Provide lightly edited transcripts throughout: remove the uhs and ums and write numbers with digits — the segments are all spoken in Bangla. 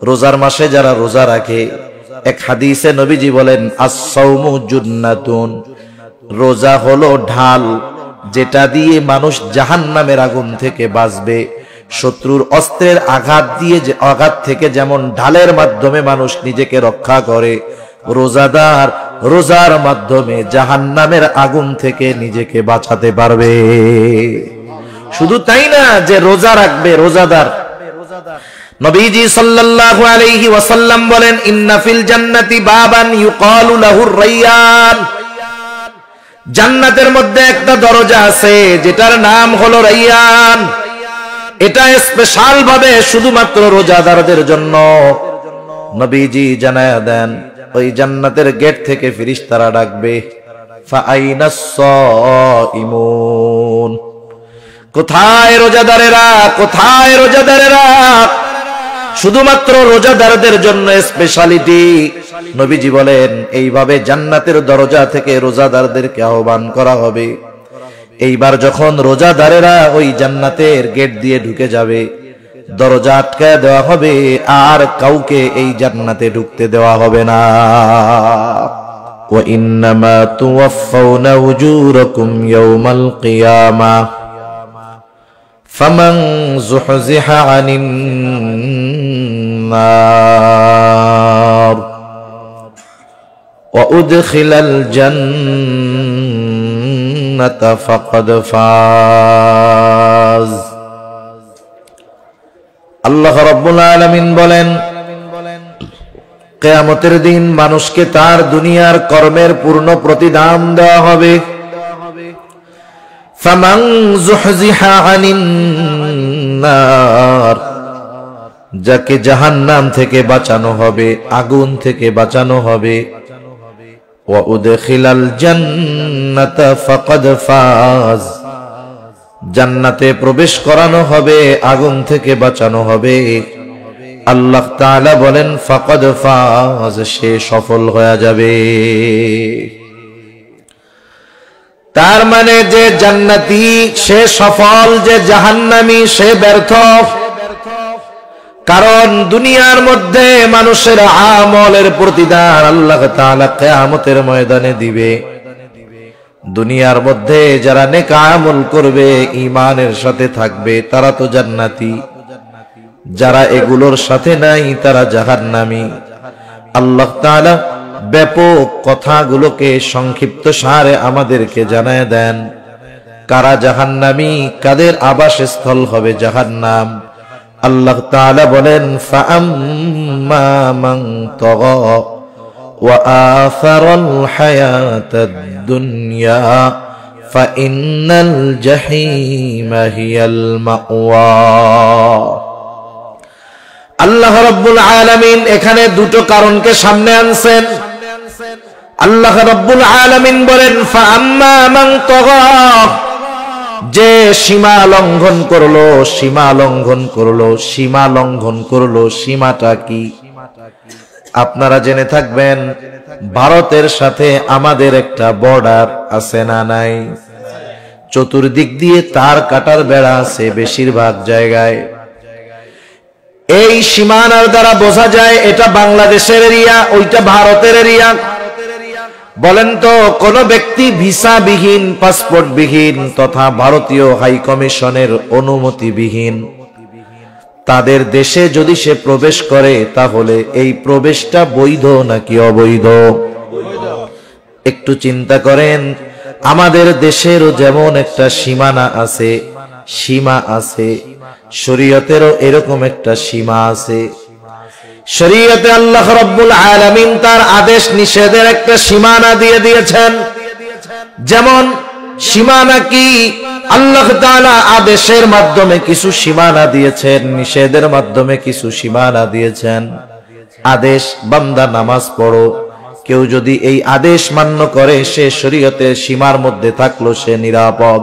রোজার মাসে যারা রোজা রাখে, এক হাদিসে নবীজি বলেন আস-সাওমু জুন্নাতুন, রোজা হলো ঢাল, যেটা দিয়ে মানুষ জাহান্নামের আগুন থেকে বাঁচবে। শত্রুর অস্ত্রের আঘাত থেকে যেমন ঢালের মাধ্যমে মানুষ নিজেকে রক্ষা করে, রোজাদার রোজার মাধ্যমে জাহান্নামের আগুন থেকে নিজেকে বাঁচাতে পারবে। শুধু তাই না যে রোজা রাখবে রোজাদার, নবীজি সাল্লাল্লাহু আলাইহি ওয়াসাল্লাম বলেন ইন্না ফিল জান্নাতি বাবান ইউকালু লাহুর রায়্যান, জান্নাতের মধ্যে একটা দরজা আছে যেটার নাম হলো রায়্যান। এটা স্পেশাল ভাবে শুধুমাত্র রোজাদারদের জন্য। নবীজি জানায়া দেন ওই জান্নাতের গেট থেকে ফেরেশতারা ডাকবে ফাআইনাস সাইমুন, কোথায় রোজাদারেরা, কোথায় রোজাদারেরা? শুধুমাত্র রোজাদারদের জন্য স্পেশালিটি। নবীজি বলেন এইভাবে জান্নাতের দরজা থেকে রোজাদারদেরকে আহ্বান করা হবে। এইবার যখন রোজাদারেরা ওই জান্নাতের গেট দিয়ে ঢুকে যাবে, দরজা আটকায় দেওয়া হবে, আর কাউকে এই জান্নাতে ঢুকতে দেওয়া হবে না। ওয়া ইন্নামা তুওয়াফাউনা উজুরাকুম ইয়াওমাল কিয়ামা ফামান যুহজিহা আনিন নার ওয়া উদখিলাল জান্নাতা ফাকাদ ফাজ। আল্লাহ রাব্বুল আলামিন বলেন কিয়ামতের দিন মানুষকে তার দুনিয়ার কর্মের পূর্ণ প্রতিদান দেওয়া হবে। ফামান যুহজিহা আনিন নার, যাকে জাহান্নাম থেকে বাঁচানো হবে, আগুন থেকে বাঁচানো হবে। ওয়া উদখিলাল জান্নাতা ফাকাদ ফাজ, জান্নাতে প্রবেশ করানো হবে, আগুন থেকে বাঁচানো হবে। আল্লাহ তাআলা বলেন ফাকাদ ফাজ, সে সফল হয়ে যাবে। তার মানে যে জান্নাতি সে সফল, যে জাহান্নামী সে ব্যর্থ। কারণ দুনিয়ার মধ্যে মানুষের আমলের প্রতিদান আল্লাহ তাআলা কিয়ামতের ময়দানে দিবে। দুনিয়ার মধ্যে যারা নেক আমল করবে, ঈমানের সাথে থাকবে, তারা তো জান্নাতি। যারা এগুলোর সাথে নাই তারা জাহান্নামী। আল্লাহ তাআলা ব্যাপক কথাগুলোকে সংক্ষিপ্ত সারে আমাদেরকে জানায় দেন কারা জাহান্নামী, কাদের আবাসস্থল হবে জাহান্নাম। আল্লাহ তাআলা বলেন ফাআম্মা মান তাগা ওয়া আসারাল হায়াতাদ দুনিয়া ফাইন্নাল জাহিমা হিয়াল মাওয়া। আল্লাহ রাব্বুল আলামিন এখানে দুটো কারণকে সামনে আনছেন। আল্লাহ রাব্বুল আলামিন বলেন ফাআম্মা মান তাগা, যে সীমা লঙ্ঘন করলো, সীমা লঙ্ঘন করলো, সীমা লঙ্ঘন করলো। সীমাটা কি? আপনারা জেনে থাকবেন ভারতের সাথে আমাদের একটা বর্ডার আছে না নাই? চতুর্দিক দিয়ে তার কাটার বেড়া আছে বেশিরভাগ জায়গায়। এই সীমানার দ্বারা বোঝা যায় এটা বাংলাদেশের এরিয়া, ওইটা ভারতের এরিয়া। বলেন তো কোন ব্যক্তি ভিসাবিহীন, পাসপোর্টবিহীন তথা ভারতীয় হাই কমিশনের অনুমতিবিহীন তাদের দেশে যদি সে প্রবেশ করে, তাহলে এই প্রবেশটা বৈধ নাকি অবৈধ? একটু চিন্তা করেন। আমাদের দেশেরও যেমন একটা সীমানা আছে, সীমা আছে, শরীয়তেরও এরকম একটা সীমা আছে। শরীয়তে আল্লাহ রাব্বুল আলামিন তার আদেশ নিষেধের একটা সীমানা দিয়ে দিয়েছেন। যেমন সীমানা কি? আল্লাহ তাআলা আদেশের মাধ্যমে কিছু সীমানা দিয়েছেন, নিষেধের মাধ্যমে কিছু সীমানা দিয়েছেন। আদেশ বান্দা নামাজ পড়ো, কেউ যদি এই আদেশ মান্য করে সে শরীয়তের সীমার মধ্যে থাকলো, সে নিরাপদ।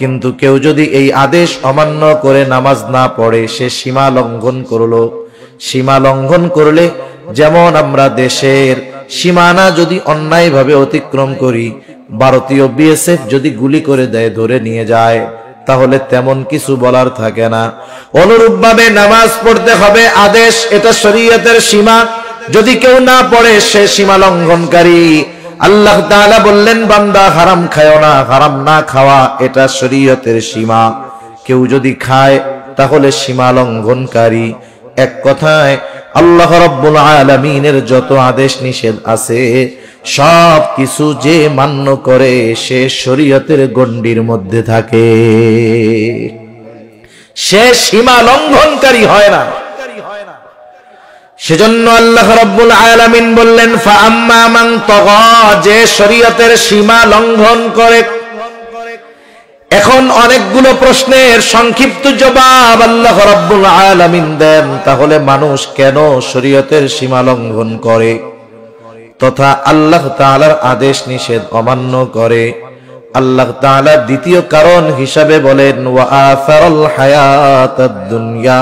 কিন্তু কেউ যদি এই আদেশ অমান্য করে নামাজ না পড়ে, সে সীমা লঙ্ঘন করলো। সীমা লঙ্ঘন করলে, যেমন আমরা দেশের সীমানা যদি অন্যায়ভাবে অতিক্রম করি, ভারতীয় বিএসএফ যদি গুলি করে দেয়, ধরে নিয়ে যায়, তাহলে তেমন কিছু বলার থাকে না। অনুরূপভাবে নামাজ পড়তে হবে আদেশ, এটা শরীয়তের সীমা, যদি কেউ না পড়ে সে সীমা লঙ্ঘনকারী। আল্লাহ তাআলা বললেন বান্দা হারাম খায়ও না, হারাম না খাওয়া এটা শরীয়তের সীমা, কেউ যদি খায় তাহলে সীমা লঙ্ঘনকারী। এক কথায় আল্লাহ রাব্বুল আলামিনের যত আদেশ নিষেধ আছে সব কিছু যে মান্য করে সে শরীয়তের গণ্ডির মধ্যে থাকে, সে সীমা লঙ্ঘনকারী হয় না। সেজন্য আল্লাহ রাব্বুল আলামিন বললেন ফাআম্মা মান তাগা, যে শরীয়তের সীমা লঙ্ঘন করে। এখন অনেকগুলো প্রশ্নের সংক্ষিপ্ত জবাব আল্লাহ রাব্বুল আলামিন দেন, তাহলে মানুষ কেন শরীয়তের সীমা লঙ্ঘন করে তথা আল্লাহ তাআলার আদেশ নিষেধ অমান্য করে। আল্লাহ তাআলা দ্বিতীয় কারণ হিসাবে বলেন ওয়া আসারাল হায়াতাদ দুনিয়া,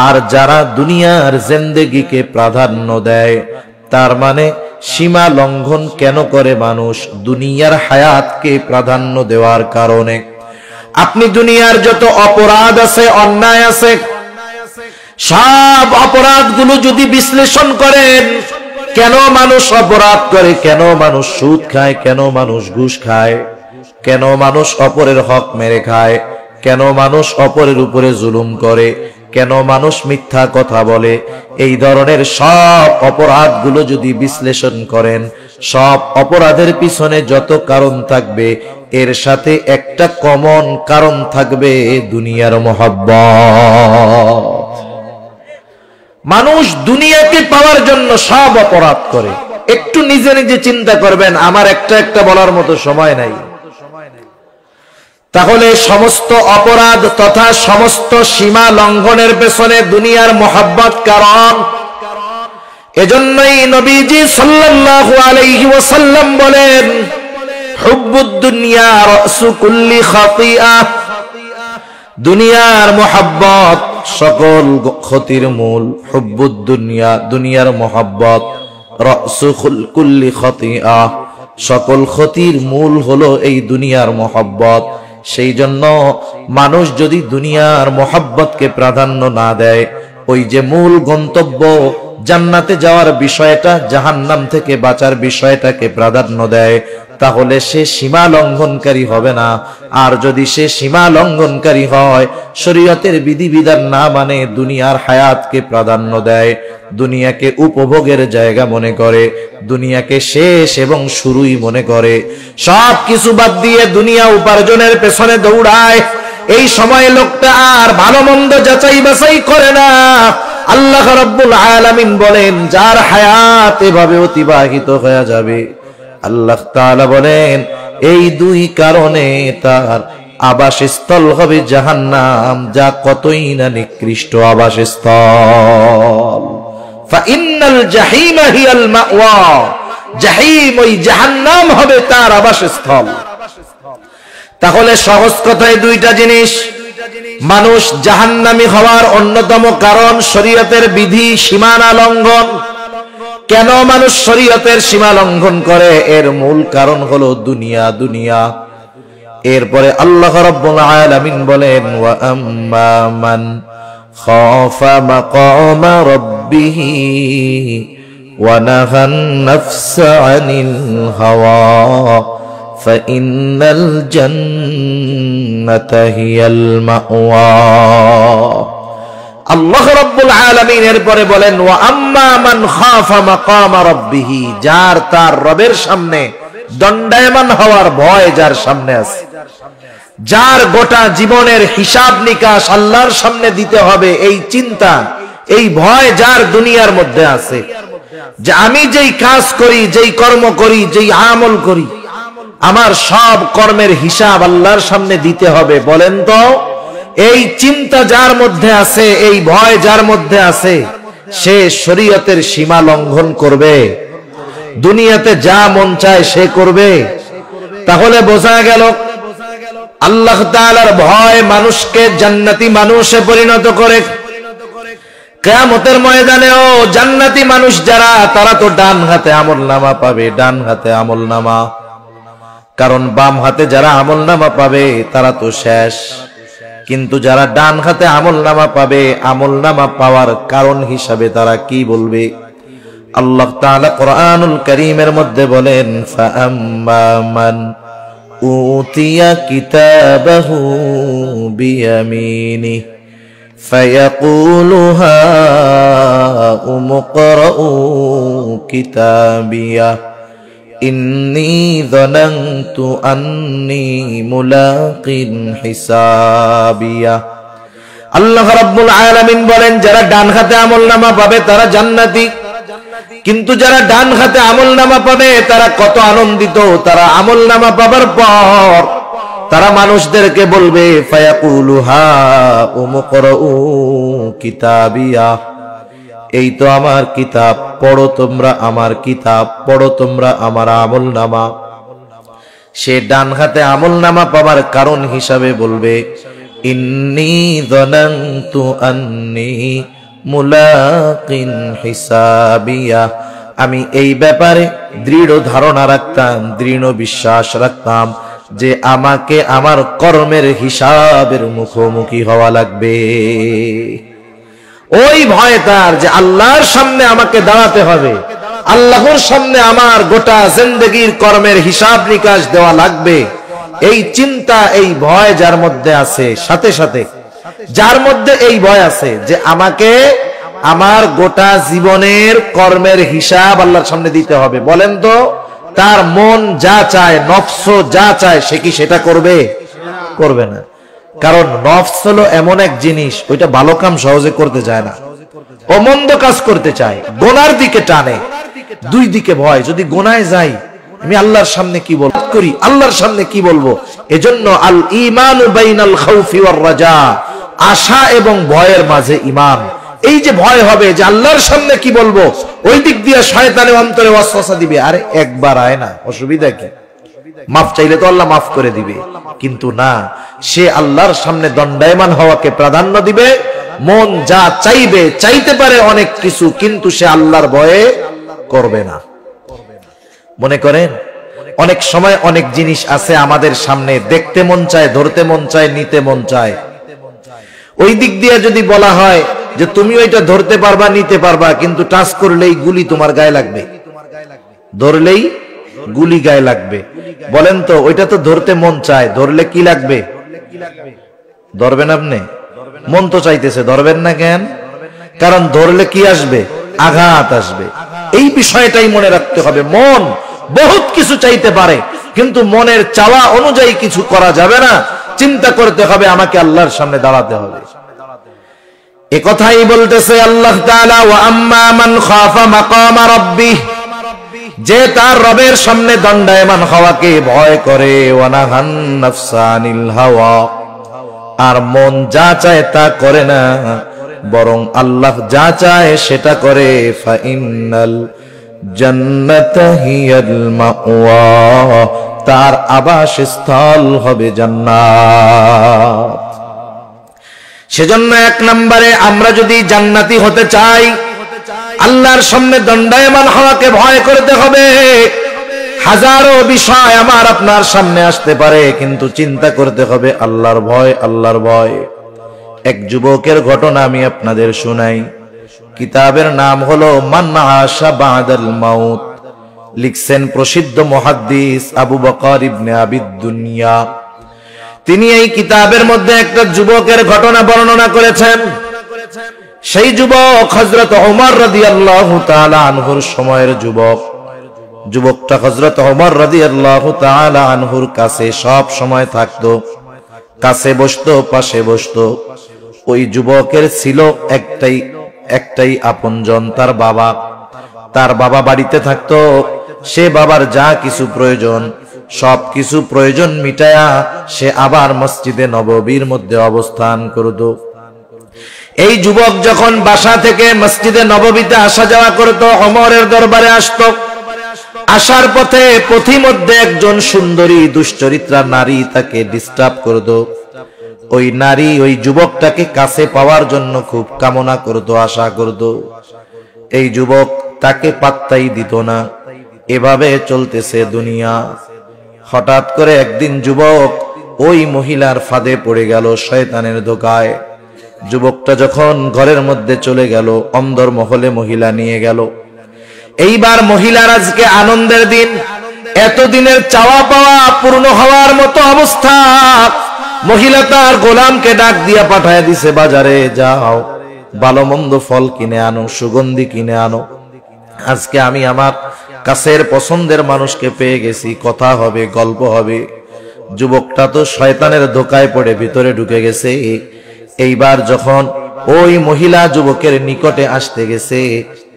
আর যারা দুনিয়ার জিন্দেগিকে প্রাধান্য দেয়, তার মানে সীমা লঙ্ঘন কেন করে মানুষ? দুনিয়ার হায়াতকে প্রাধান্য দেওয়ার কারণে। আপনি দুনিয়ার যত অপরাধ আছে, অন্যায় আছে, সব অপরাধগুলো যদি বিশ্লেষণ করেন, কেন মানুষ অপরাধ করে, কেন মানুষ সুদ খায়, কেন মানুষ ঘুষ খায়, কেন মানুষ অপরের হক মেরে খায়, কেন মানুষ অপরের উপরে জুলুম করে, কেন মানুষ মিথ্যা কথা বলে, এই ধরনের সব অপরাধগুলো যদি বিশ্লেষণ করেন, সব অপরাধের পিছনে যত কারণ থাকবে এর সাথে একটা কমন কারণ থাকবে, দুনিয়ার মহব্বত। মানুষ দুনিয়াকে পাওয়ার জন্য সব অপরাধ করে। একটু নিজে নিজে চিন্তা করবেন, আমার একটা বলার মতো সময় নাই। তাহলে সমস্ত অপরাধ তথা সমস্ত সীমা লঙ্ঘনের পেছনে দুনিয়ার মহব্বত কারণ। এজন্যই নবীজি সাল্লাল্লাহু আলাইহি ওয়াসাল্লাম বলেন হুব্বুদ দুনিয়া রাসু কুল্লি খাতিআ, দুনিয়ার মহব্বত সকল ক্ষতির মূল। হুব্বুদ দুনিয়া, দুনিয়ার মহব্বত, রাসু কুল্লি খাতিআ, সকল ক্ষতির মূল হলো এই দুনিয়ার মহব্বত। সেই জন্য মানুষ যদি দুনিয়ার মহব্বতকে প্রাধান্য না দেয়, ওই যে মূল গন্তব্য জান্নাতে যাওয়ার বিষয়টা, জাহান্নাম থেকে বাঁচার বিষয়টাকে প্রাধান্য দেয়, তাহলে সে সীমা লঙ্ঘনকারী হবে না। আর যদি সে সীমা লঙ্ঘনকারী হয়, শরীয়তের বিধিবিধান না মানে, দুনিয়ার হায়াতকে প্রাধান্য দেয়, দুনিয়াকে উপভোগের জায়গা মনে করে, দুনিয়াকে শেষ এবং শুরুই মনে করে, সব কিছু বাদ দিয়ে দুনিয়া উপার্জনের পেছনে দৌড়ায়, এই সময় লোকটা আর ভালো মন্দ যাচাই বাছাই করে না। আল্লাহ রাব্বুল আলামিন বলেন যার হায়াত এভাবে অতিবাহিত হয়ে যাবে, আল্লাহ তাআলা বলেন এই দুই কারণে তার আবাসস্থল হবে জাহান্নাম, যা কতই না নিকৃষ্ট আবাসস্থল। ফাইন্নাল জাহিমা হিয়াল মাওয়া, জাহিম ওই জাহান্নাম হবে তার আবাসস্থল। তাহলে সহজ কথায় দুইটা জিনিস, মানুষ জাহান্নামী হওয়ার অন্যতম কারণ শরীয়তের বিধি সীমানা লঙ্ঘন। কেন মানুষ শরীয়তের সীমা লঙ্ঘন করে? এর মূল কারণ হলো দুনিয়া, দুনিয়া। এরপরে আল্লাহ রাব্বুল আলামিন বলেন ওয়া আম্মা মান খাফা মাকামা রাব্বিহি ওয়া নাহান নাফসা আনিল হাওয়া ফাইন্নাল জান্নাতা হিয়াল মাওয়া। আল্লাহ রাব্বুল আলামিন এরপরে বলেন ওয়া আম্মা মান খাফা মাকামা রাব্বিহি, যার তার রবের সামনে দণ্ডায়মান হওয়ার ভয় যার সামনে আছে, যার গোটা জীবনের হিসাব নিকাশ আল্লাহর সামনে দিতে হবে, এই চিন্তা এই ভয় যার দুনিয়ার মধ্যে আছে, যে আমি যেই কাজ করি, যেই কর্ম করি, যেই আমল করি, আমার সব কর্মের হিসাব আল্লাহর সামনে দিতে হবে। বলেন তো এই চিন্তা যার মধ্যে আছে, এই ভয় যার মধ্যে আছে, সে শরীয়তের সীমা লঙ্ঘন করবে? দুনিয়াতে যা মন চায় সে করবে? তাহলে বোঝা গেল আল্লাহ তাআলার ভয় মানুষকে জান্নাতি মানুষে পরিণত করে। কিয়ামতের ময়দানেও জান্নাতি মানুষ যারা, তারা তো ডান হাতে আমলনামা পাবে, ডান হাতে আমলনামা। কারণ বাম হাতে যারা আমলনামা পাবে তারা তো শেষ, কিন্তু যারা ডান হাতে আমলনামা পাবে, আমলনামা পাওয়ার কারণ হিসাবে তারা কি বলবে? আল্লাহ তাআলা কোরআনুল কারীমের মধ্যে বলেন, ফাআম্মা মান উতিয়া কিতাবাহু বিয়ামিনি ফায়াকুলু হাউম ইকরাউ কিতাবিয়া ইন্নী যানানতু আন্নী মুলাকিন হিসাবিয়া। আল্লাহ রাব্বুল আলামিন বলেন, যারা ডান হাতে আমলনামা পাবে তারা জান্নাতি, কিন্তু যারা ডান হাতে আমলনামা পাবে তারা কত আনন্দিত। তারা আমলনামা পাবার পর তারা মানুষদেরকে বলবে, ফায়াকুলু হাউম ইকরাউ কিতাবিয়া, এই তো আমার কিতাব, পড়ো তোমরা আমার কিতাব, পড়ো তোমরা আমার আমলনামা। সে ডান হাতে আমলনামা পাবার কারণ হিসাবে বলবে, ইন্নী যানানতু আন্নী মুলাকিন হিসাবিয়া, আমি এই ব্যাপারে দৃঢ় ধারণা রাখতাম, দৃঢ় বিশ্বাস রাখতাম যে আমাকে আমার কর্মের হিসাবের মুখোমুখি হওয়া লাগবে। ওই ভয় তার যে আল্লাহর সামনে আমাকে দাঁড়াতে হবে, আল্লাহর সামনে আমার গোটা জিন্দেগীর কর্মের হিসাব নিকাশ দেওয়া লাগবে। এই চিন্তা, এই ভয় যার মধ্যে আছে, সাথে সাথে যার মধ্যে এই ভয় আছে যে আমাকে আমার গোটা জীবনের কর্মের হিসাব আল্লাহর সামনে দিতে হবে, বলেন তো তার মন যা চায়, নফস যা চায়, সে কি সেটা করবে? করবে না। কারণ নফস হলো এমন এক জিনিস, ওইটা ভালো কাম সহজে করতে চায় না, ও মন্দ কাজ করতে চায়, গোনার দিকে টানে। দুই দিকে ভয়, যদি গোনায় যাই আমি আল্লাহর সামনে কি বলবো, করি আল্লাহর সামনে কি বলবো। এজন্য আল ঈমানু বাইনাল খাউফি ওয়ার রাজা, আশা এবং ভয়ের মাঝে ঈমান। এই যে ভয় হবে যে আল্লাহর সামনে কি বলবো, ওই দিক দিয়ে শয়তানে অন্তরে ওয়াসওয়াসা দিবে, আরে একবার আয় না, অসুবিধা কি, মাফ চাইলে তো আল্লাহ মাফ করে দিবে। কিন্তু না, সে আল্লাহর সামনে দণ্ডায়মান হওয়াকে প্রাধান্য দিবে। মন যা চাইবে, চাইতে পারে অনেক কিছু, কিন্তু সে আল্লাহর ভয়ে করবে না। মনে করেন অনেক সময় অনেক জিনিস আছে আমাদের সামনে, দেখতে মন চায়, ধরতে মন চায়, নিতে মন চায়। ওই দিক দিয়ে যদি বলা হয় যে তুমি ওইটা ধরতে পারবা, নিতে পারবা, কিন্তু টাচ করলেই গুলি তোমার গায়ে লাগবে, ধরলেই গুলি গায়ে লাগবে, বলেন তো ওইটা তো ধরতে মন চায়, ধরলে কি লাগবে? ধরবেন আপনি? মন তো চাইতেছে, ধরবেন না কেন? কারণ ধরলে কি আসবে? আঘাত আসবে। এই বিষয়টাই মনে রাখতে হবে। মন বহুত কিছু চাইতে পারে, কিন্তু মনের চাওয়া অনুযায়ী কিছু করা যাবে না। চিন্তা করতে হবে, আমাকে আল্লাহর সামনে দাঁড়াতে হবে। এ কথাই বলতেছে আল্লাহ তাআলা, ওয়া আম্মা মান খাফা মাকামা রাব্বিহ, যে তার রবের সামনে দণ্ডায়মান হওয়াকে ভয় করে, ওয়া নাহান নাফসা আনিল হাওয়া, আর মন যা চায় তা করে না, বরং আল্লাহ যা চায় সেটা করে, ফা ইন্নাল জান্নাতা হিয়াল মাওয়া, তার আবাসস্থল হবে জান্নাত। সেজন্য এক নম্বরে আমরা যদি জান্নাতি হতে চাই, আল্লাহর সামনে দণ্ডায়মান হওয়াকে ভয় করতে হবে। হাজারো বিষয় আমার আপনার সামনে আসতে পারে, কিন্তু চিন্তা করতে হবে আল্লাহর ভয়, আল্লাহর ভয়। এক যুবকের ঘটনা আমি আপনাদের শুনাই। কিতাবের নাম হলো মান আশা বাদাল মাউত, লিখছেন প্রসিদ্ধ মুহাদ্দিস আবু বকর ইবনে আবিদ দুনিয়া। তিনি এই কিতাবের মধ্যে একটা যুবকের ঘটনা বর্ণনা করেছেন। সেই যুবক হযরত ওমর রাদিয়াল্লাহু তাআলা আনহুর সময়ের যুবক। যুবকটা হযরত ওমর রাদিয়াল্লাহু তাআলা আনহুর কাছে সব সময় থাকতো, কাছে বসতো, পাশে বসতো। ওই যুবকের ছিল একটাই আপনজন, তার বাবা। তার বাবা বাড়িতে থাকতো। সে বাবার যা কিছু প্রয়োজন, সব কিছু প্রয়োজন মিটায়া সে আবার মসজিদে নববীর মধ্যে অবস্থান করত। এই যুবক যখন বাসা থেকে মসজিদে নববীতে আসা যাওয়া করত, ওমরের দরবারে আসতো। আসার পথে পথিমধ্যে একজন সুন্দরী দুশ্চরিত্রা নারী তাকে ডিস্টার্ব করত। ওই নারী ওই যুবকটাকে কাছে পাওয়ার জন্য খুব কামনা করত, আশা করত। এই যুবক তাকে পাত্তাই দিত না। এভাবে চলতেছে দুনিয়া। হঠাৎ করে একদিন যুবক ওই মহিলার ফাঁদে পড়ে গেল, শয়তানের ধোকায়। যুবকটা যখন ঘরের মধ্যে চলে গেল, অন্দর মহলে মহিলা নিয়ে গেল। এইবার মহিলার আজকে আনন্দের দিন, এতদিনের চাওয়া পাওয়া পূর্ণ হওয়ার মতো অবস্থা। মহিলা তার গোলামকে ডাক দিয়া পাঠায় দিছে, বাজারে যাও, ভালো মন্দ ফল কিনে আনো, সুগন্ধি কিনে আনো। আজকে আমি আমার কাছের পছন্দের মানুষকে পেয়ে গেছি, কথা হবে, গল্প হবে। যুবকটা তো শয়তানের ধোকায় পড়ে ভিতরে ঢুকে গেছে। এইবার যখন ওই মহিলা যুবকের নিকটে আসতে গেছে,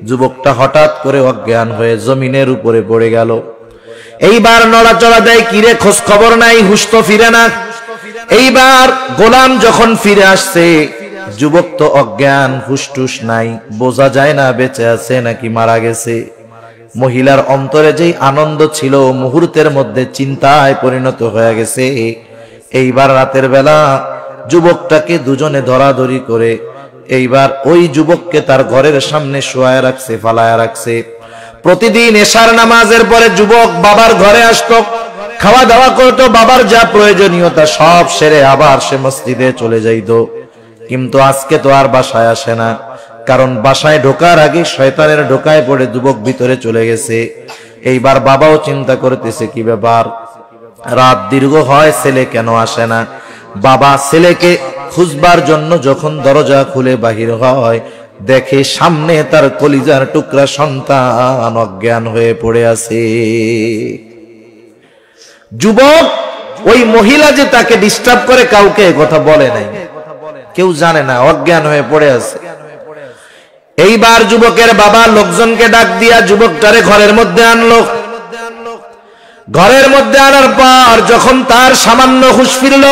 যুবকটা হঠাৎ করে অজ্ঞান হয়ে জমিনের উপরে পড়ে গেল। এইবার নড়াচড়া দেয়, কিরে খোঁজ খবর নাই, হুশ তো ফিরে না। এইবার গোলাম যখন ফিরে আসছে, যুবক তো অজ্ঞান, হুশটুস নাই, বোঝা যায় না বেঁচে আছে নাকি মারা গেছে। মহিলার অন্তরে যেই আনন্দ ছিল, মুহূর্তের মধ্যে চিন্তায় পরিণত হয়ে গেছে। এইবার রাতের বেলা যুবকটাকে দুজনে ধরাধরি করে এইবার ওই যুবককে তার ঘরের সামনে শোয়ায় রাখছে, ফালায় রাখছে। প্রতিদিন এশার নামাজের পরে যুবক বাবার ঘরে আসতো, খাওয়া দাওয়া করতো, বাবার যা প্রয়োজনীয়তা সব সেরে আবার সে মসজিদে চলে যাইত। কিন্তু আজকে তো আর বাসায় আসে না, কারণ বাসায় ঢোকার আগে শয়তানের ঢোকায় পড়ে যুবক ভিতরে চলে গেছে। এইবার বাবাও চিন্তা করতেছে, কি ব্যাপার, রাত দীর্ঘ হয়, ছেলে কেন আসে না। বাবা ছেলেকে খুঁজবার জন্য যখন দরজা খুলে বাহির হয়, দেখে সামনে তার কলিজার টুকরা সন্তান অজ্ঞান হয়ে পড়ে আছে। যুবক ওই মহিলা যে তাকে ডিস্টার্ব করে কাউকে কথা বলে নাই, কেউ জানে না, অজ্ঞান হয়ে পড়ে আছে। এইবার যুবকের বাবা লোকজনকে ডাক দিয়া যুবকটারে ঘরের মধ্যে আনলো। ঘরের মধ্যে আনার পর যখন তার সামান্য হুঁশ ফিরল,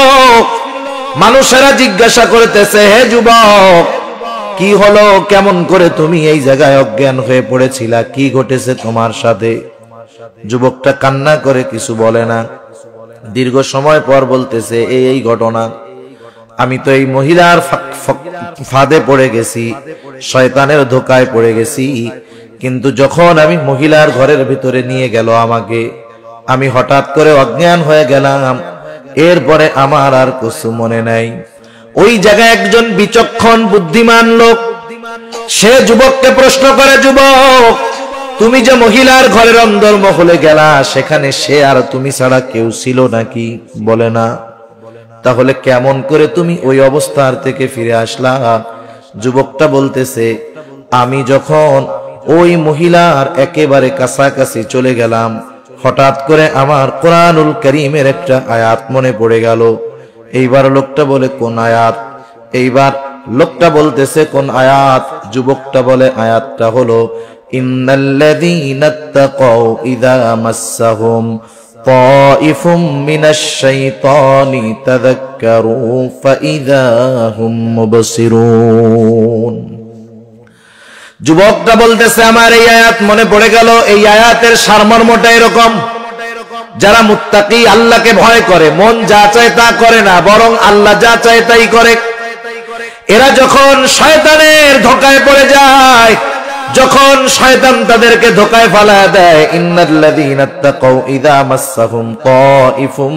মানুষেরা জিজ্ঞাসা করতেছে, হে যুবক, কি হলো, কেমন করে তুমি এই জায়গায় অজ্ঞান হয়ে পড়েছিলা, কি ঘটেছে তোমার সাথে? যুবকটা কান্না করে কিছু বলে না। দীর্ঘ সময় পর বলতেছে, এই ঘটনা, আমি তো এই মহিলার ফাঁদে পড়ে গেছি, শয়তানের ধোকায় পড়ে গেছি। কিন্তু যখন আমি মহিলার ঘরের ভিতরে নিয়ে গেল আমাকে, আমি হঠাৎ করে অজ্ঞান হয়ে গেলাম। এরপরে আমার আর কিছু মনে নাই। ওই জায়গায় একজন বিচক্ষণ বুদ্ধিমান লোক, সে যুবককে প্রশ্ন করে, যুবক, তুমি যে মহিলার ঘরের অন্দর মহলে গেলা, সেখানে সে আর তুমি ছাড়া কেউ ছিল নাকি? বলে না। তাহলে কেমন করে তুমি ওই অবস্থার থেকে ফিরে আসলা? যুবকটা বলতেছে, আমি যখন ওই মহিলার একেবারে কাছাকাছি চলে গেলাম, হঠাৎ করে আমার কোরআনুল কারীমের একটা আয়াত মনে পড়ে গেল। এইবার লোকটা বলে, কোন আয়াত? এইবার লোকটা বলতেছে, কোন আয়াত? যুবকটা বলে, আয়াতটা হলো, ইন্নাল্লাযীনা তাকাউ ইযা মাসসাহুম তাইফুম মিনাশ শাইতানি তাযাক্কারু ফাইযা হুম মুবসিরুন। যুবকটা বলতেছে, আমার এই আয়াত মনে পড়ে গেল। এই আয়াতের সারমর্মটা এরকম, যারা মুত্তাকি, আল্লাহকে ভয় করে, মন যা চায় তা করে না, বরং আল্লাহ যা চায় তাই করে, এরা যখন শয়তানের ধোকায় পড়ে যায়, যখন শয়তান তাদেরকে ধোকায় ফালায় দেয়, ইন্নাল্লাযীনা তাকাউ ইযা মাসসাহুম তাইফুম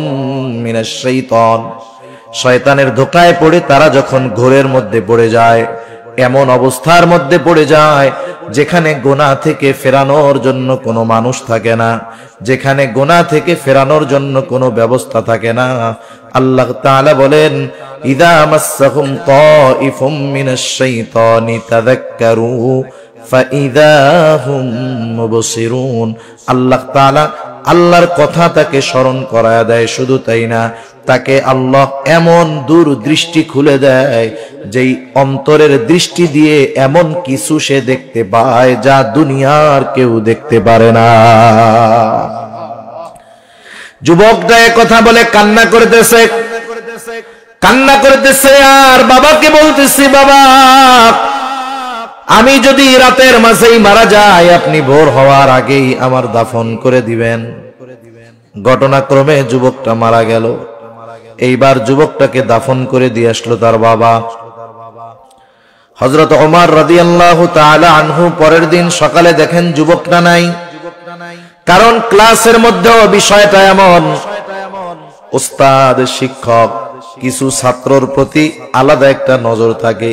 মিনাশ শাইতান, শয়তানের ধোকায় পড়ে তারা যখন ঘোরের মধ্যে পড়ে যায়, এমন অবস্থার মধ্যে পড়ে যায় যেখানে গুনাহ থেকে ফেরানোর জন্য কোনো মানুষ থাকে না, যেখানে গুনাহ থেকে ফেরানোর জন্য কোনো ব্যবস্থা থাকে না। আল্লাহ তাআলা বলেন, ইযা মাসসাহুম তাইফুম মিনাশ শাইতানি তাযাক্কারু ফাইযা হুম মুবসিরুন। আল্লাহ তাআলা আল্লাহর কথা তাকে স্মরণ করায় দেয়। শুধু তাই না, তাকে আল্লাহ এমন দূর দৃষ্টি খুলে দেয়, যেই অন্তরের দৃষ্টি দিয়ে এমন কিছু সে দেখতে পায় যা দুনিয়ার কেউ দেখতে পারে না। যুবকটা কথা বলে কান্না করতেছে, কান্না করতেছে, আর বাবাকে বলতেছি, বাবা, আমি যদি রাতের মাঝেই মারা যাই, আপনি ভোর হওয়ার আগেই আমার দাফন করে দিবেন। ঘটনাক্রমে যুবকটা মারা গেল। এইবার যুবকটাকে দাফন করে দিয়ে আসলো তার বাবা। হযরত ওমর রাদিয়াল্লাহু তাআলা আনহু পরের দিন সকালে দেখেন যুবকটা নাই। কারণ ক্লাসের মধ্যেও বিষয়টা এমন, উস্তাদ শিক্ষক কিছু ছাত্রর প্রতি আলাদা একটা নজর থাকে।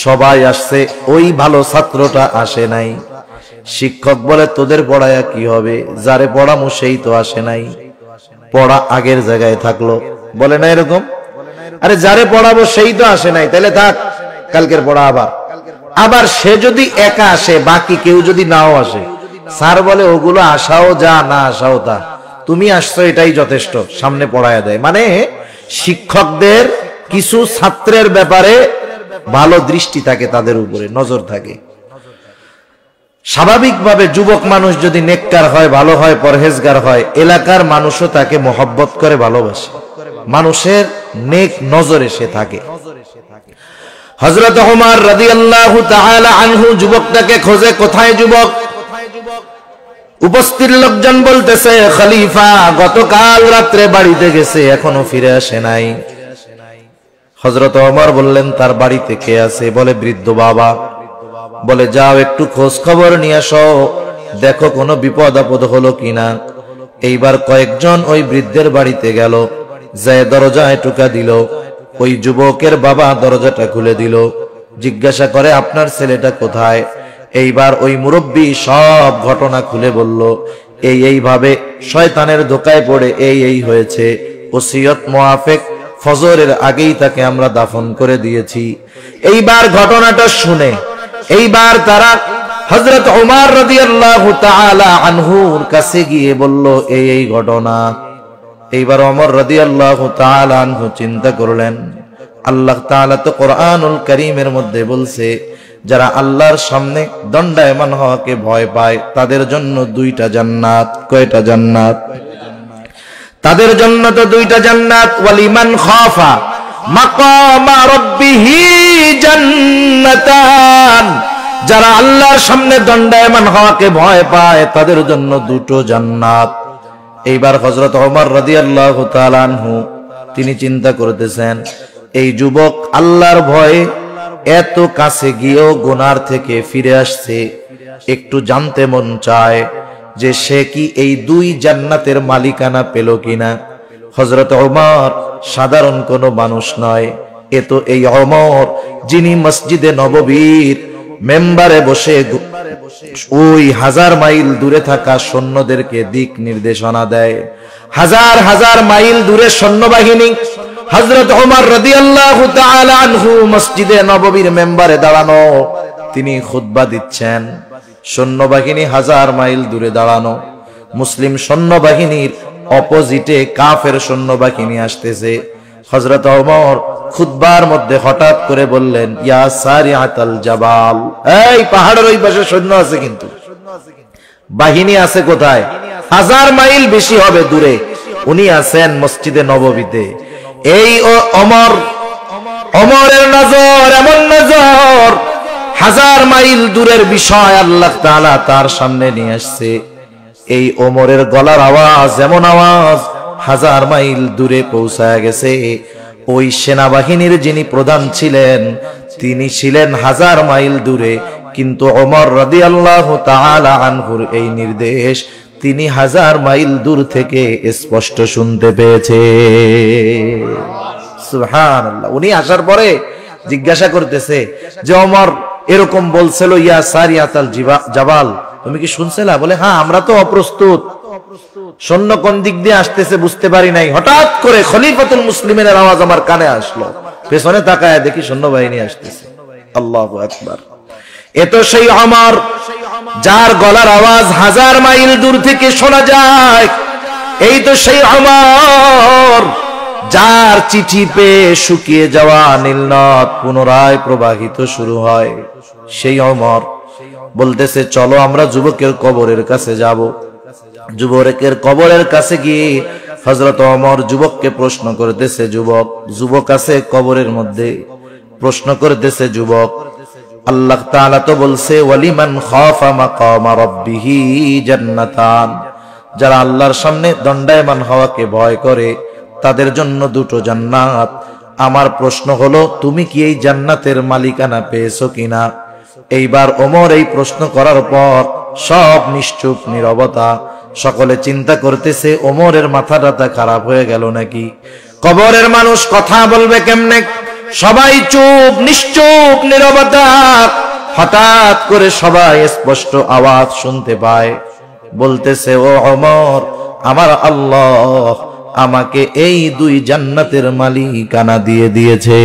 সবাই আসছে, ওই ভালো ছাত্রটা আসে নাই। শিক্ষক বলে তোদের পড়ায়া কি হবে, যারে পড়ামো সেই তো আসে নাই, পড়া আগের জায়গায় থাকলো। বলে না এরকম? আরে যারে পড়াবো সেই তো আসে নাই, তাহলে থাক, কালকের পড়া আবার। আবার সে যদি একা আসে, বাকি কেউ যদি নাও আসে, স্যার বলে ওগুলো আসাও যা, না আসাও তা, তুমি আসছো এটাই যথেষ্ট, সামনে পড়ায়া দেয়। মানে শিক্ষকদের কিছু ছাত্রের ব্যাপারে ভালো দৃষ্টি থাকে, তাদের উপরে নজর থাকে। স্বাভাবিকভাবে যুবক মানুষ যদি নেককার হয়, ভালো হয়, পরহেজগার হয়, এলাকার মানুষও তাকে মহব্বত করে, ভালোবাসে, মানুষের নেক নজরে সে থাকে। হযরত ওমর রাদিয়াল্লাহু তাআলা আনহু যুবকটাকে খোঁজে, কোথায় যুবক? উপস্থিত লোকজন বলতেছে, খলিফা গতকাল রাত্রে বাড়িতে গেছে, এখনো ফিরে আসে নাই। হযরত ওমর বললেন, তার বাড়িতে কে আছে? বলে বৃদ্ধ বাবা। বলে যাও একটু খোঁজ খবর নিয়ে আসো, দেখো কোনো বিপদ আপদ হলো কিনা। এইবার কয়েকজন ওই বৃদ্ধের বাড়িতে গেল, যায় দরজায় টোকা দিল। ওই যুবকের বাবা দরজাটা খুলে দিল, জিজ্ঞাসা করে আপনার ছেলেটা কোথায়? এইবার ওই মুরব্বী সব ঘটনা খুলে বলল, এইভাবে শয়তানের ধোকায় পড়ে এই হয়েছে, ওসিয়ত মুআফিক ফজরের আগেই তাকে আমরা দাফন করে দিয়েছি। এইবার ঘটনাটা শুনে এইবার তারা হযরত ওমর রাদিয়াল্লাহু তাআলা আনহুর কাছে গিয়ে বলল, এই ঘটনা। এইবার ওমর রাদিয়াল্লাহু তাআলা আনহু চিন্তা করলেন, আল্লাহ তাআলা তো কোরআনুল কারীমের মধ্যে বলছে, যারা আল্লাহর সামনে দণ্ডায়মান হওয়াকে ভয় পায় তাদের জন্য দুইটা জান্নাত। কয়টা জান্নাত? তাদের জন্য তো দুইটা জান্নাত। ওয়ালিমান খাফা মাকামা রাব্বিহি জান্নাতান, যারা আল্লাহর সামনে দণ্ডায়মান হওয়াকে ভয় পায় তাদের জন্য দুটো জান্নাত। এইবার হযরত ওমর রাদিয়াল্লাহু তাআলা আনহু তিনি চিন্তা করতেছেন, এই যুবক আল্লাহর ভয়ে এত কাছে গিয়েও গুনার থেকে ফিরে আসছে, একটু জানতে মন চায় যে সে কি এই দুই জান্নাতের মালিকানা পেল কিনা। হযরত ওমর সাধারণ কোনো মানুষ নয়, এ তো এই ওমর যিনি মসজিদে নববীর মেম্বারে বসে ওই 1000 মাইল দূরে থাকা সৈন্যদেরকে দিক নির্দেশনা দেয়। হাজার হাজার মাইল দূরে সৈন্যবাহিনী, হযরত ওমর রাদিয়াল্লাহু তাআলা আনহু মসজিদে নববীর মেম্বারে দাঁড়ানো, তিনি খুতবা দিচ্ছেন। সৈন্যবাহিনী 1000 মাইল দূরে দাঁড়ানো, মুসলিম সৈন্যবাহিনীর অপোজিটে কাফের সৈন্যবাহিনী আসতেছে। হযরত ওমর খুতবার মধ্যে হঠাৎ করে বললেন, ইয়া সারিআতাল জাবাল, এই পাহাড়ের ওই পাশে সৈন্য আছে, কিন্তু বাহিনী আছে কোথায়? 1000 মাইল বেশি হবে দূরে, উনি আছেন মসজিদে নববীতে। এই ওমরের নজর এমন নজর, 1000 মাইল দূরের বিষয় আল্লাহ তাআলা তার সামনে নিয়ে আসছে। এই ওমরের গলার আওয়াজ এমন আওয়াজ 1000 মাইল দূরে পৌঁছায় গেছে। ওই সেনাবাহিনীর যিনি প্রধান ছিলেন তিনি ছিলেন 1000 মাইল দূরে, কিন্তু ওমর রাদিয়াল্লাহু তাআলা আনহুর এই নির্দেশ তিনি 1000 মাইল দূর থেকে স্পষ্ট শুনতে পেয়েছে। সুবহানাল্লাহ। উনি আসার পরে জিজ্ঞাসা করতেছে যে ওমর এরকম বলছিল, ইয়া সারিয়াতাল জাবাল, তুমি কি শুনছিলা? বলে হ্যাঁ, আমরা তো অপ্রস্তুত, সৈন্য কোন দিক দিয়ে আসতেছে বুঝতে পারি নাই। হঠাৎ করে খলিফাতুল মুসলিমিনের আওয়াজ আমার কানে আসলো, পেছনে তাকায় দেখি সৈন্যবাহিনী আসতেছে। আল্লাহু আকবার। এ তো সেই ওমর যার গলার আওয়াজ 1000 মাইল দূর থেকে শোনা যায়। এই তো সেই ওমর যার চিঠি পেয়ে শুকিয়ে যাওয়া নীলনদ পুনরায় প্রবাহিত শুরু হয়। সেই ওমর বলতেছে, চলো আমরা যুবকের কবরের কাছে যাব। যুবকের কবরের কাছে গিয়ে হযরত ওমর যুবককে প্রশ্ন করতেছে, যুবক আছে কবরের মধ্যে, প্রশ্ন করতেছে যুবক, আল্লাহ তাআলা তো বলছে ওয়ালিমান খাফা মাকামা রাব্বিহি জান্নাতান, যারা আল্লাহর সামনে দণ্ডায়মান হওয়াকে ভয় করে তাদের জন্য দুটো জান্নাত। আমার প্রশ্ন হলো, তুমি কি এই জান্নাতের মালিকানা পেয়েছো কিনা? এইবার ওমর এই প্রশ্ন করার পর সব নিশ্চুপ নীরবতা। সকলে চিন্তা করতেছে ওমরের মাথাটা খারাপ হয়ে গেল নাকি, কবরের মানুষ কথা বলবে কেমনে। সবাই চুপ, নিশ্চুপ নীরবতা। হঠাৎ করে সবাই স্পষ্ট আওয়াজ শুনতে পায়, বলতেছে ও ওমর, আমার আল্লাহ আমাকে এই 2 জান্নাতের মালিকানা দিয়ে দিয়েছে।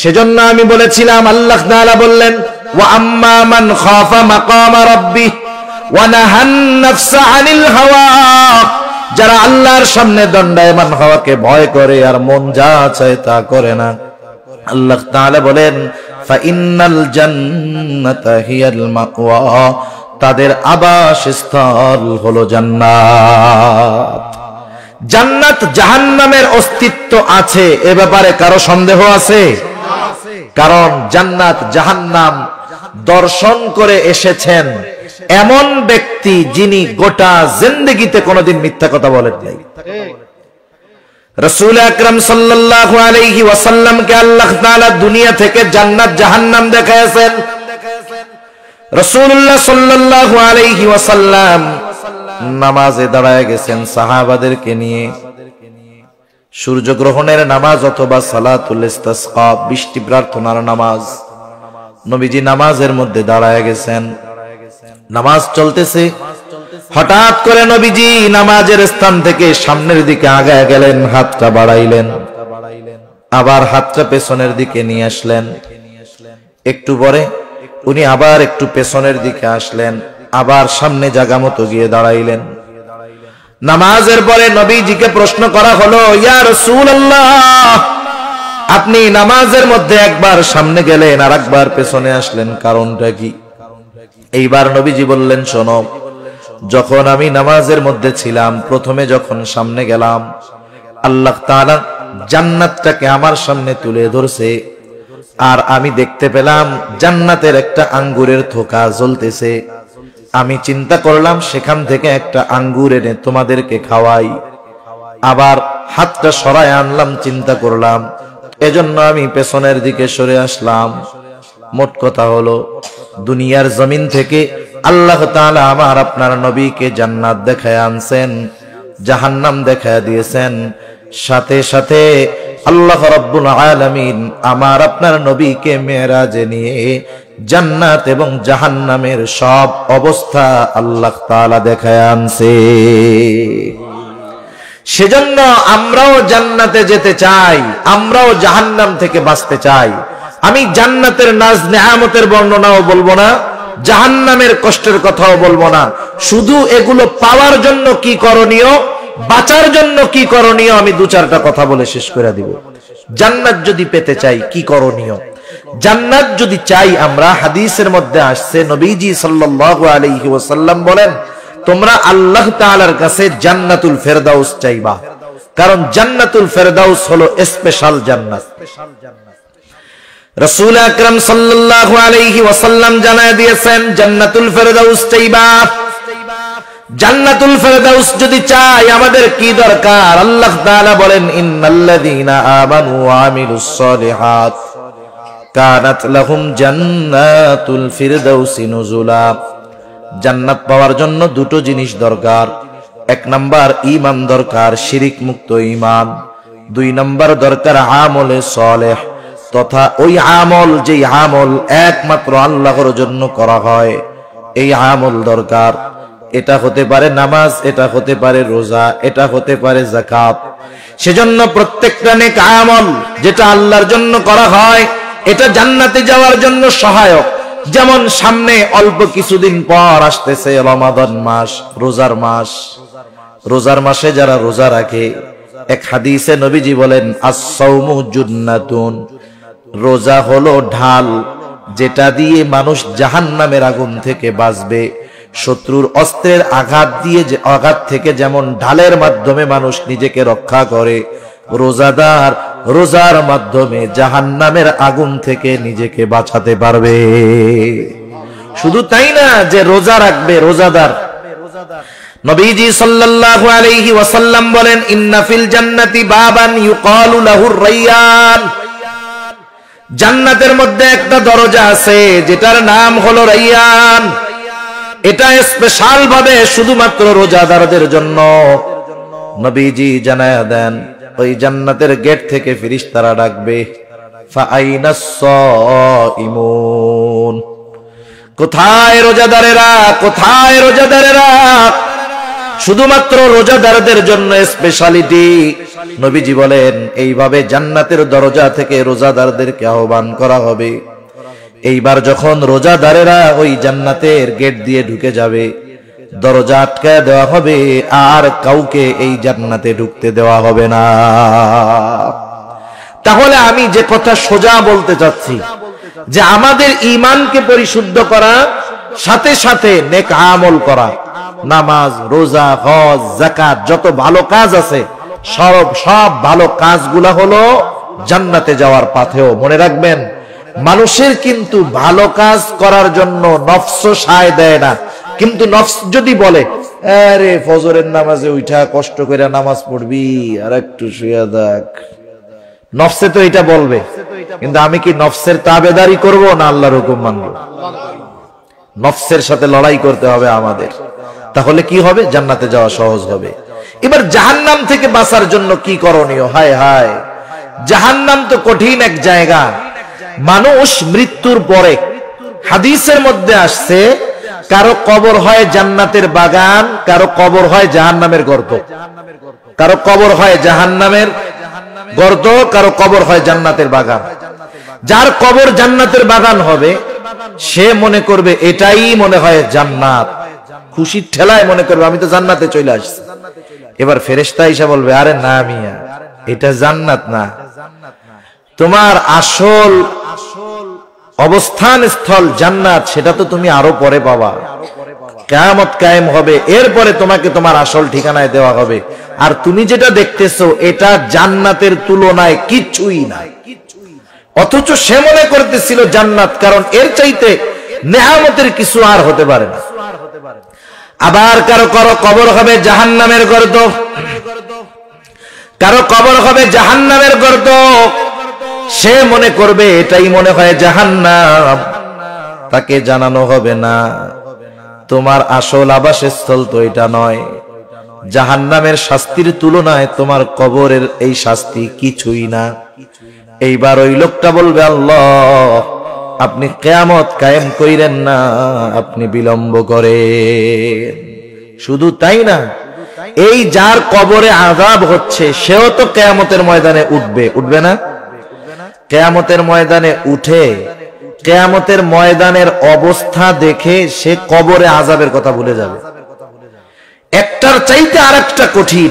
সেজন্য আমি বলেছিলাম, আল্লাহ তাআলা বললেন ওয়া আম্মা মান খাফা মাকামা রাব্বিহ ওয়া নাহান নাফসা আনিল হাওয়া, যারা আল্লাহর সামনে দণ্ডায়মান হওয়াকে ভয় করে আর মন যা চায় তা করে না, আল্লাহ তাআলা বলেন ফা ইন্নাল জান্নাতা হিয়াল মাওয়া, তাদের আবাসস্থল হলো জান্নাত। জান্নাত জাহান্নামের অস্তিত্ব আছে এ ব্যাপারে কারো সন্দেহ আছে? কারণ জান্নাত জাহান্নাম দর্শন করে এসেছেন এমন ব্যক্তি যিনি গোটা জিন্দেগিতে কোনোদিন মিথ্যা কথা বলেন নাই। রাসূল আকরাম সাল্লাল্লাহু আলাইহি ওয়াসাল্লামকে আল্লাহ তাআলা দুনিয়া থেকে জান্নাত জাহান্নাম দেখাইছেন। রাসূলুল্লাহ সাল্লাল্লাহু আলাইহি ওয়াসাল্লাম নামাজে দাঁড়ায় গেছেন সাহাবাদেরকে নিয়ে। সূর্যগ্রহণের নামাজ অথবা সালাতুল ইস্তিসকা, বৃষ্টি প্রার্থনার নামাজ। নবীজি নামাজের মধ্যে দাঁড়ায় গেছেন, নামাজ চলতেছে। হঠাৎ করে নবীজি নামাজের স্থান থেকে সামনের দিকে আগায় গেলেন, হাতটা বাড়াইলেন, আবার হাতটা পেছনের দিকে নিয়ে আসলেন। একটু পরে উনি আবার একটু পেছনের দিকে আসলেন, আবার সামনে জায়গা মতো গিয়ে দাঁড়াইলেন। নামাজের পরে নবীজিকে প্রশ্ন করা হলো, ইয়া রাসূলুল্লাহ, আপনি নামাজের মধ্যে একবার সামনে গেলেন আর একবার পেছনে আসলেন, কারণটা কি? এইবার নবীজি বললেন, শোনো, যখন আমি নামাজের মধ্যে ছিলাম, প্রথমে যখন সামনে গেলাম, আল্লাহ তাআলা জান্নাতটাকে আমার সামনে তুলে ধরছে, আর আমি দেখতে পেলাম জান্নাতের একটা আঙ্গুরের থোকা জ্বলতেছে। আমি চিন্তা করলাম সেখান থেকে একটা আঙ্গুর এনে তোমাদেরকে খাওয়াই। আবার হাতটা সরায় আনলাম, চিন্তা করলাম, এজন্য আমি পেছনের দিকে সরে আসলাম। মোট কথা হলো, দুনিয়ার জমিন থেকে আল্লাহ তাআলা আমার আপনার নবীকে জান্নাত দেখায় আনছেন, জাহান্নাম দেখায় দিয়েছেন। সাথে সাথে আল্লাহ রাব্বুল আলামিন আমার আপনার নবীকে মেরাজে নিয়ে জান্নাত এবং জাহান্নামের সব অবস্থা আল্লাহ তাআলা দেখায় আনছে। সেজন্য আমরাও জান্নাতে যেতে চাই, আমরাও জাহান্নাম থেকে বাঁচতে চাই। আমি জান্নাতের নাজ নেয়ামতের বর্ণনাও বলবো না, জাহান্নামের কষ্টের কথাও বলবো না। শুধু এগুলো পাওয়ার জন্য কি করণীয়, বাঁচার জন্য কি করণীয়, আমি 2-4টা কথা বলে শেষ করে দিব। জান্নাত যদি পেতে চাই কি করণীয়, জান্নাত যদি চাই আমরা, হাদিসের মধ্যে আসছে নবীজি সাল্লাল্লাহু আলাইহি ওয়াসাল্লাম বলেন, তোমরা আল্লাহ তাআলার কাছে জান্নাতুল ফেরদাউস চাইবা, কারণ জান্নাতুল ফেরদাউস হলো স্পেশাল জান্নাত। রাসূল আকরাম সাল্লাল্লাহু আলাইহি ওয়াসাল্লাম জানায় দিয়েছেন, জান্নাতুল ফেরদাউস চাইবা। জান্নাতুল ফেরদাউস যদি চাই আমাদের কি দরকার? আল্লাহ তাআলা বলেন, ইন্নাল্লাযীনা আমানু ওয়া আমিলুস সলিহাত কানাত লাহুম জান্নাতুল ফিরদাউসি নুজুলা। জান্নাত পাওয়ার জন্য 2টো জিনিস দরকার। 1 নাম্বার ঈমান দরকার, শিরিক মুক্ত ঈমান। 2 নাম্বার দরকার আমলে সালেহ, তথা ওই আমল যেই আমল একমাত্র আল্লাহর জন্য করা হয়, এই আমল দরকার। এটা হতে পারে নামাজ, এটা হতে পারে রোজা, এটা হতে পারে যাকাত। সেজন্য প্রত্যেকটা নেক আমল যেটা আল্লাহর জন্য করা হয়, এটা জান্নাতে যাওয়ার জন্য সহায়ক। যেমন সামনে অল্প কিছুদিন পর আসতেছে রমাদান মাস, রোজার মাস। রোজার মাসে যারা রোজা রাখে, এক হাদিসে নবীজি বলেন, আস-সাওমু জুন্নাতুন, রোজা হলো ঢাল, যেটা দিয়ে মানুষ জাহান্নামের আগুন থেকে বাঁচবে। শত্রুর অস্ত্রের আঘাত থেকে যেমন ঢালের মাধ্যমে মানুষ নিজেকে রক্ষা করে, রোজাদার রোজার মাধ্যমে জাহান্নামের আগুন থেকে নিজেকে বাঁচাতে পারবে। শুধু তাই না যে রোজা রাখবে রোজাদার, নবীজি সাল্লাল্লাহু আলাইহি ওয়াসাল্লাম বলেন, ইন্না ফিল জান্নাতি বাবান ইউকালু লাহুর রায়্যান, জান্নাতের মধ্যে একটা দরজা আছে যেটার নাম হলো রাইয়ান। এটা স্পেশাল ভাবে শুধুমাত্র রোজাদারদের জন্য। নবীজি জানায়া দেন, ওই জান্নাতের গেট থেকে ফেরেশতারা ডাকবে, ফাআইনাস সাইমুন, কোথায় রোজাদারেরা, কোথায় রোজাদারেরা? শুধুমাত্র রোজাদারদের জন্য স্পেশালিটি। নবীজি বলেন, এইভাবে জান্নাতের দরজা থেকে রোজাদারদেরকে আহ্বান করা হবে। এইবার যখন রোজাদারেরা ওই জান্নাতের গেট দিয়ে ঢুকে যাবে, দরজা আটকায় দেওয়া হবে, আর কাউকে এই জান্নাতে ঢুকতে দেওয়া হবে না। তাহলে আমি যে কথা সোজা বলতে চাচ্ছি, যে আমাদের ঈমানকে পরিশুদ্ধ করা, সাথে সাথে নেক আমল করা, নামাজ, রোজা, হজ, যাকাত, যত ভালো কাজ আছে সব ভালো কাজগুলা হলো জান্নাতে যাওয়ার পাথেও। মনে রাখবেন, মানুষের কিন্তু ভালো কাজ করার জন্য নফস সায় দেয় না। কিন্তু নফস যদি বলে, আরে ফজরের নামাজে উঠা কষ্ট করে নামাজ পড়বি, আর একটু শুয়ে দেখ, নফসে তো এটা বলবে। কিন্তু আমি কি নফসের তাবেদারি করব না আল্লাহর হুকুম মানব? নফসের সাথে লড়াই করতে হবে আমাদের। তাহলে কি হবে? জান্নাতে যাওয়া সহজ হবে। এবার জাহান্নাম থেকে বাঁচার জন্য কি করণীয়? হায় হায়, জাহান্নাম তো কঠিন এক জায়গা। মানুষ মৃত্যুর পরে, হাদিসের মধ্যে আসছে, কারো কবর হয় জান্নাতের বাগান, কারো কবর হয় জাহান্নামের গর্ত। কারো কবর হয় জাহান্নামের গর্ত, কারো কবর হয় জান্নাতের বাগান। যার কবর জান্নাতের বাগান হবে, সে মনে করবে এটাই মনে হয় জান্নাত। খুশির ঠেলায় মনে করবে আমি তো জান্নাতে চলে আসছি। এবার ফেরেশতা এসে বলবে, আরে না মিয়া, এটা জান্নাত না, তোমার আসল অবস্থান স্থল জান্নাত, সেটা তো তুমি আরো পরে পাবা। কিয়ামত কায়েম হবে, এরপরে তোমাকে তোমার আসল ঠিকানায় দেওয়া হবে। আর তুমি যেটা দেখতেছো এটা জান্নাতের তুলনায় কিছুই না। অথচ সে মনে করতেছিল জান্নাত, কারণ এর চাইতে নেয়ামতের কিছু আর হতে পারে না। আবার কারো কারো কবর হবে জাহান্নামের গর্ত, কারো কবর হবে জাহান্নামের গর্ত। সে মনে করবে এটাই মনে হয় জাহান্নাম। তাকে জানানো হবে না, তোমার আসল আবাসস্থল তো এটা নয়। জাহান্নামের শাস্তির তুলনায় তোমার কবরের এই শাস্তি কিছুই না। এইবার ওই লোকটা বলবে, আল্লাহ আপনি কিয়ামত কায়েম কইরেন না, আপনি বিলম্ব করেন। শুধু তাই না, এই যার কবরে আযাব হচ্ছে, সেও তো কিয়ামতের ময়দানে উঠবে, উঠবে না? কিয়ামতের ময়দানে উঠে কিয়ামতের ময়দানের অবস্থা দেখে সে কবরে আযাবের কথা ভুলে যাবে। একটার চাইতে আরেকটা কঠিন।